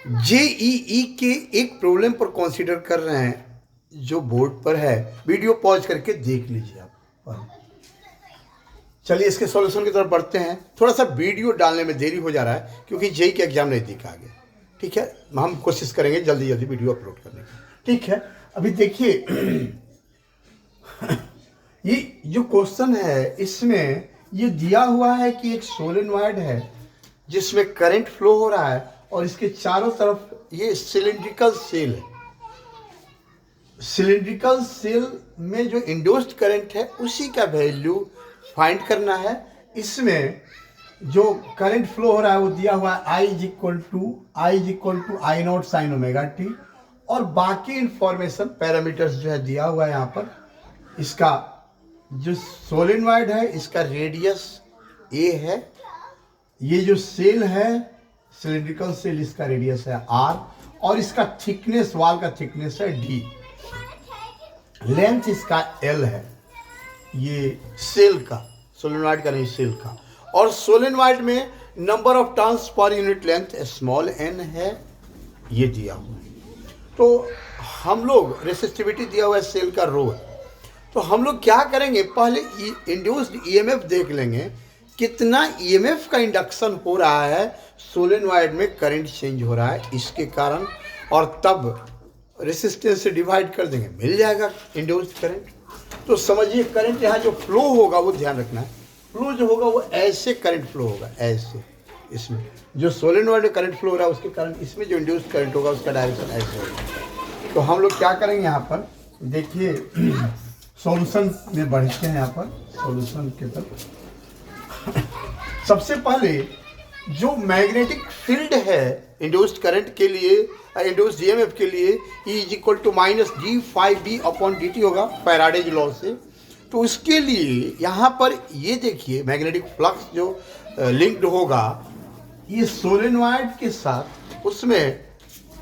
JEE के एक problem पर कंसीडर कर रहे हैं जो बोर्ड पर है। वीडियो पॉज करके देख लीजिए आप। चलिए इसके सॉल्यूशन की तरफ बढ़ते हैं। थोड़ा सा वीडियो डालने में देरी हो जा रहा है क्योंकि जेई के एग्जाम नज़दीक आ गए। ठीक है, हम कोशिश करेंगे जल्दी जल्दी वीडियो अपलोड करने की। ठीक है, अभी देखिए ये जो क्वेश्चन है इसमें ये दिया हुआ है कि एक सोलेनॉइड है जिसमें करंट फ्लो हो रहा है और इसके चारों तरफ ये सिलिंड्रिकल सेल है। सिलिंड्रिकल सेल में जो इंड्यूस्ड करंट है उसी का वैल्यू फाइंड करना है। इसमें जो करंट फ्लो हो रहा है वो दिया हुआ है I is to I not sine omega T, और बाकी इंफॉर्मेशन पैरामीटर्स जो है दिया हुआ है यहाँ पर। इसका जो सोलेनॉइड है इसका रेडियस a है, ये जो सेल है सिलिंड्रिकल सेल इसका रेडियस है r, और इसका थिकनेस वाल का थिकनेस है d, लेंथ इसका l है, ये सेल का, सोलेनॉइड का नहीं सेल का। और सोलेनॉइड में number of turns per unit length small n है, ये दिया हुआ है। तो हम लोग रेसिस्टिविटी दिया हुआ है सेल का रो है, तो हम लोग क्या करेंगे पहले इंड्यूस्ड ईएमएफ देख लेंगे कितना ईएमएफ का इंडक्शन हो रहा है, सोलेनॉइड में करंट चेंज हो रहा है इसके कारण, और तब रेसिस्टेंस से डिवाइड कर देंगे, मिल जाएगा इंड्यूस्ड करंट। तो समझिए करंट यहाँ जो फ्लो होगा वो ध्यान रखना है, फ्लो जो होगा वो ऐसे करंट फ्लो होगा, ऐसे। इसमें जो सोलेनॉइड में करंट फ्लो हो रहा है उसके कारण इसमें जो इंड्यूस्ड करंट होगा उसका डायरेक्शन ऐसे होगा। तो हम लोग क्या करेंगे यहाँ पर देखिए सॉल्यूशन में बढ़ते हैं यहाँ पर सॉल्यूशन के तरफ। सबसे पहले जो मैग्नेटिक फील्ड है इंड्यूस्ड करंट के लिए, इंड्यूस्ड ईएमएफ के लिए E is equal to minus D five B upon D T होगा फैराडेज लॉ से। तो उसके लिए यहाँ पर ये देखिए मैग्नेटिक फ्लक्स जो लिंक्ड होगा ये सोलेनॉइड के साथ, उसमें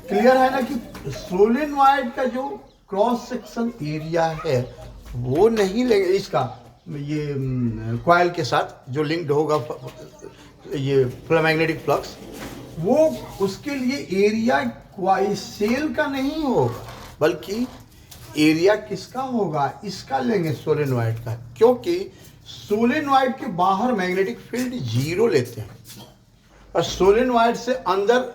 क्लियर है ना कि सोलेनॉइड का जो क्रॉस सेक्शन एरिया है वो नहीं लेंगे, इसका ये कॉइल के साथ जो लिंक्ड होगा ये मैग्नेटिक फ्लक्स, वो उसके लिए एरिया कॉइल सेल का नहीं होगा बल्कि एरिया किसका होगा, इसका लेंगे सोलेनॉइड का, क्योंकि सोलेनॉइड के बाहर मैग्नेटिक फील्ड जीरो लेते हैं और सोलेनॉइड से अंदर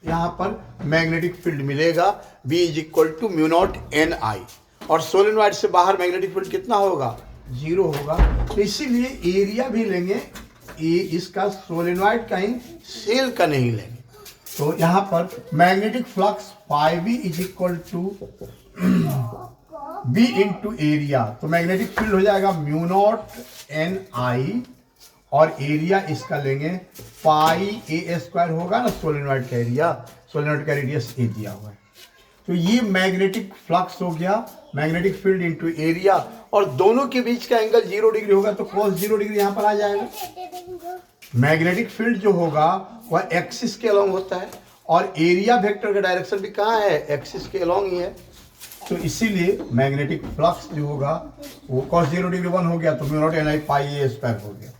यहाँ पर मैग्नेटिक फील्ड मिलेगा B is equal to mu not an I, और सोलेनॉइड से बाहर मैग्नेटिक फील्ड कितना होगा, जीरो होगा। तो इसीलिए एरिया भी लेंगे ए इसका सोलेनॉइड का ही, सेल का नहीं लेंगे। तो यहाँ पर magnetic flux phi B is equal to B into area, तो मैग्नेटिक फील्ड हो जाएगा म्यू नॉट एन आई, और एरिया इसका लेंगे पाई ए स्क्वायर होगा ना, सोलेनॉइड का एरिया, सोलेनॉइड का रेडियस ए दिया हुआ है। तो ये मैग्नेटिक फ्लक्स हो गया, मैग्नेटिक फील्ड इंटू एरिया, और दोनों के बीच का एंगल 0 डिग्री होगा तो cos 0 डिग्री यहाँ पर आ जाएगा। मैग्नेटिक फील्ड जो होगा वह एक्सिस के अलोंग होता है, और एरिया वेक्टर का डायरेक्शन भी कहाँ है, एक्सिस के अलोंग ही है। तो इसीलिए मैग्नेटिक फ्लक्स जो होगा वो cos 0 डिग्री 1 हो गया, तो mu not an I pi A square हो गया।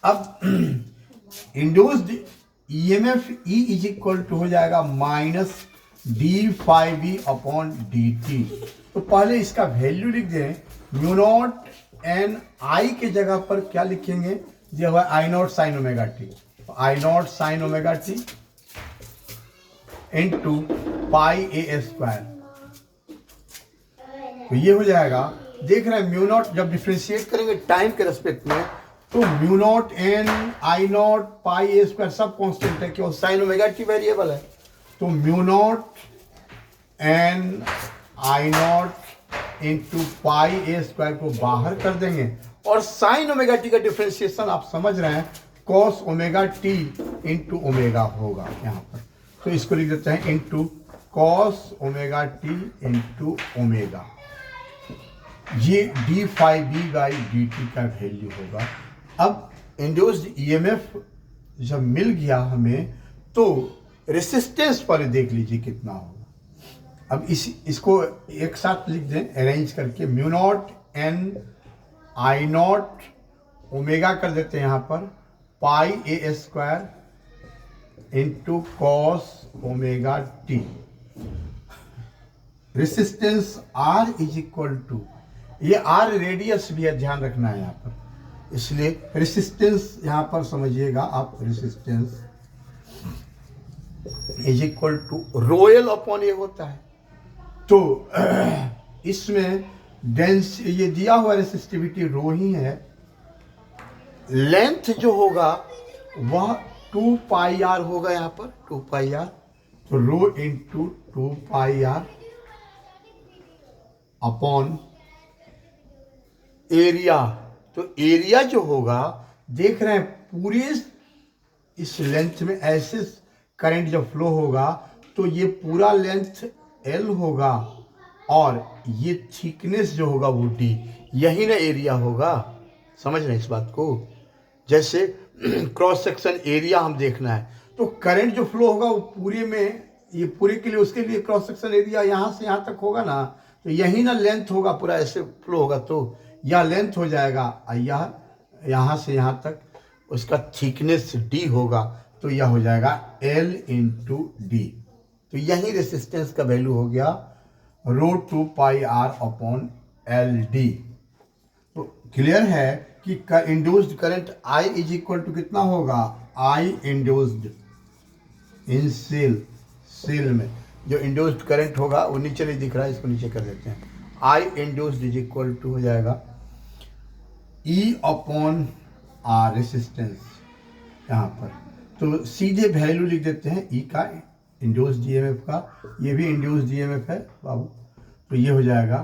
अब induced EMF E is equal to हो जाएगा minus D five B upon D T. तो पहले इसका वैल्यू लिख दें, म्यू नॉट एन आई के जगह पर क्या लिखेंगे, जो है I not sine omega T, I not sine omega T into pi A square. तो ये हो जाएगा, देख रहे हैं म्यू नॉट जब डिफ्रेंशिएट करेंगे टाइम के रेस्पेक्ट में तो mu not an I not pi A square सब कांस्टेंट है, क्यों, साइन ओमेगा टी वेरिएबल है। तो mu not an I not into pi A square को बाहर कर देंगे, और साइन ओमेगा टी का डिफ्रेंशिएशन आप समझ रहे हैं cos omega T into omega होगा यहाँ पर। तो इसको लिख देते हैं into cos omega T into omega, ये D five B by D T का वैल्यू होगा। अब इंड्यूस्ड ईएमएफ जब मिल गया हमें तो रेसिस्टेंस पर देख लीजिए कितना होगा। अब इसको एक साथ लिख दें अरेंज करके, mu not an I naught omega कर देते हैं यहाँ पर, pi A square into cos omega t. Resistance R is equal to, ये R रेडियस भी है, ध्यान रखना है यहाँ पर, इसलिए रेसिस्टेंस यहाँ पर समझिएगा आप, resistance is equal to rho L upon ये होता है। तो इसमें डेंस ये दिया हुआ रेसिस्टिविटी रो ही है, लेंथ जो होगा वह 2 पाई आर होगा, यहाँ पर 2 पाई आर, तो rho into 2 pi are upon area. तो एरिया जो होगा, देख रहे हैं पूरे इस लेंथ में ऐसे करंट जब फ्लो होगा तो ये पूरा लेंथ L होगा और ये थिकनेस जो होगा वो D, यही ना एरिया होगा। समझ रहे हैं इस बात को? जैसे क्रॉस सेक्शन एरिया हम देखना है तो करंट जो फ्लो होगा वो पूरे में, ये पूरे के लिए, उसके लिए क्रॉस सेक्शन एरिया यहाँ से यहाँ तक होगा ना, तो यही ना लेंथ होगा, पूरा ऐसे फ्लो होगा तो यह लेंथ हो जाएगा, यह यहाँ से यहाँ तक उसका थिकनेस D होगा, तो यह हो जाएगा L इंटू डी। तो यही रेसिस्टेंस का वैल्यू हो गया rho 2 pi are upon L D. तो क्लियर है कि induced current I is equal to कितना होगा, I इंड्यूस्ड इन सेल में जो इंड्यूस्ड करंट होगा वो नीचे नहीं दिख रहा है, इसको नीचे कर देते हैं। I induced is equal to हो जाएगा E अपॉन R रेसिस्टेंस यहाँ पर, तो सीधे वैल्यू लिख देते हैं E का, इंड्यूस्ड ईएमएफ का, ये भी इंड्यूस्ड ईएमएफ है बाबू, तो ये हो जाएगा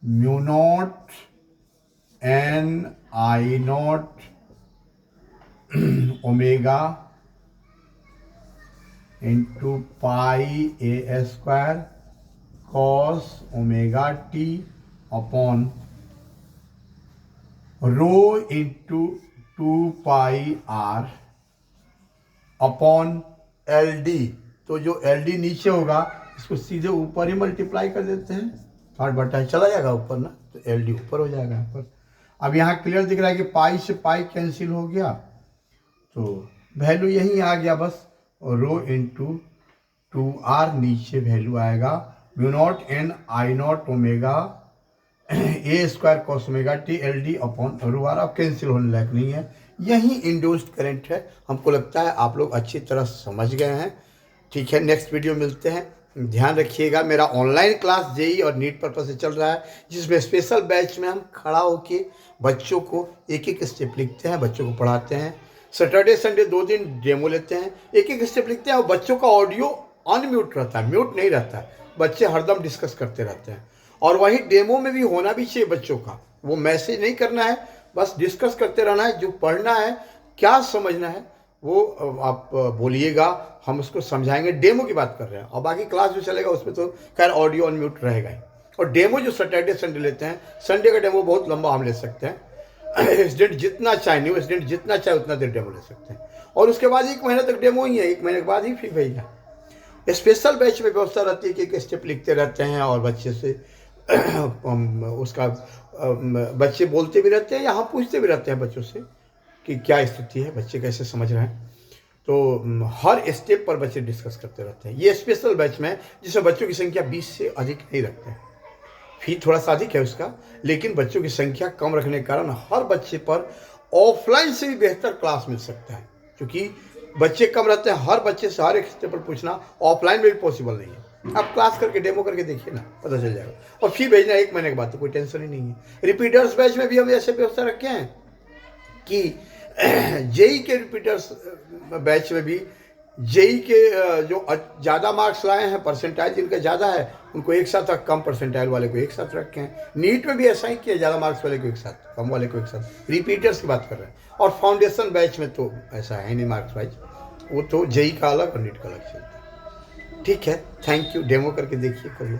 mu not an I naught omega into pi A square cos omega T upon rho into 2 pi are upon L D. तो जो एल डी नीचे होगा इसको सीधे ऊपर ही मल्टीप्लाई कर देते हैं, थर्ड बटा चला जाएगा ऊपर ना, तो एल डी ऊपर हो जाएगा यहाँ पर। अब यहाँ क्लियर दिख रहा है कि पाई से पाई कैंसिल हो गया, तो वैल्यू यहीं आ गया बस, और रो इंटू 2r नीचे वैल्यू आएगा mu not an I naught omega A square cos omega T L D upon rho R. अब कैंसिल होने लायक नहीं है, यही इंड्यूस्ड करंट है। हमको लगता है आप लोग अच्छी तरह समझ गए हैं। ठीक है, नेक्स्ट वीडियो मिलते हैं। ध्यान रखिएगा, मेरा ऑनलाइन क्लास जेई और नीट पर्पस से चल रहा है, जिसमें स्पेशल बैच में हम खड़ा होके बच्चों को एक एक स्टेप लिखते हैं, बच्चों को पढ़ाते हैं। सैटरडे संडे 2 दिन डेमो लेते हैं, एक एक स्टेप लिखते हैं, और बच्चों का ऑडियो अनम्यूट रहता है, म्यूट नहीं रहता है, बच्चे हरदम डिस्कस करते रहते हैं। और वही डेमो में भी होना भी चाहिए बच्चों का, वो मैसेज नहीं करना है, बस डिस्कस करते रहना है। जो पढ़ना है, क्या समझना है, वो आप बोलिएगा, हम उसको समझाएंगे। डेमो की बात कर रहे हैं, और बाकी क्लास जो चलेगा उसमें तो खैर ऑडियो अनम्यूट रहेगा ही। और डेमो जो सैटरडे संडे लेते हैं, संडे का डेमो बहुत लंबा हम ले सकते हैं, स्टूडेंट जितना चाहे, न्यू स्टूडेंट जितना चाहे उतना देर डेमो ले सकते हैं। और उसके बाद 1 महीने तक डेमो ही है, 1 महीने के बाद ही फिर भैया स्पेशल बैच में व्यवस्था रहती है कि एक स्टेप लिखते रहते हैं, और बच्चे से उसका बच्चे बोलते भी रहते हैं, यहाँ पूछते भी रहते हैं बच्चों से कि क्या स्थिति है, बच्चे कैसे समझ रहे हैं। तो हर स्टेप पर बच्चे डिस्कस करते रहते हैं। ये स्पेशल बैच में जिसमें बच्चों की संख्या 20 से अधिक नहीं रखते हैं, फी थोड़ा सा अधिक है उसका, लेकिन बच्चों की संख्या कम रखने के कारण हर बच्चे पर ऑफलाइन से भी बेहतर क्लास मिल सकता है। क्योंकि बच्चे कम रहते हैं, हर बच्चे से हर एक स्टेप पर पूछना ऑफलाइन में भी पॉसिबल नहीं है। आप क्लास करके डेमो करके देखिए ना, पता चल जाएगा। और फी भेजना 1 महीने के बाद, तो कोई टेंशन ही नहीं है। रिपीटर्स बैच में भी हम ऐसे व्यवस्था रखे हैं कि जेई के रिपीटर्स बैच में भी जेई के जो ज़्यादा मार्क्स लाए हैं, परसेंटाइल जिनका ज़्यादा है, उनको एक साथ, कम परसेंटाइल वाले को एक साथ रखे हैं। नीट में भी ऐसा ही किया, ज़्यादा मार्क्स वाले को एक साथ, कम वाले को एक साथ। रिपीटर्स की बात कर रहे हैं। और फाउंडेशन बैच में तो ऐसा है नहीं मार्क्स वाइज, वो तो जेई का अलग और नीट का अलग चलता है। ठीक है, थैंक यू। डेमो करके देखिए, करिए।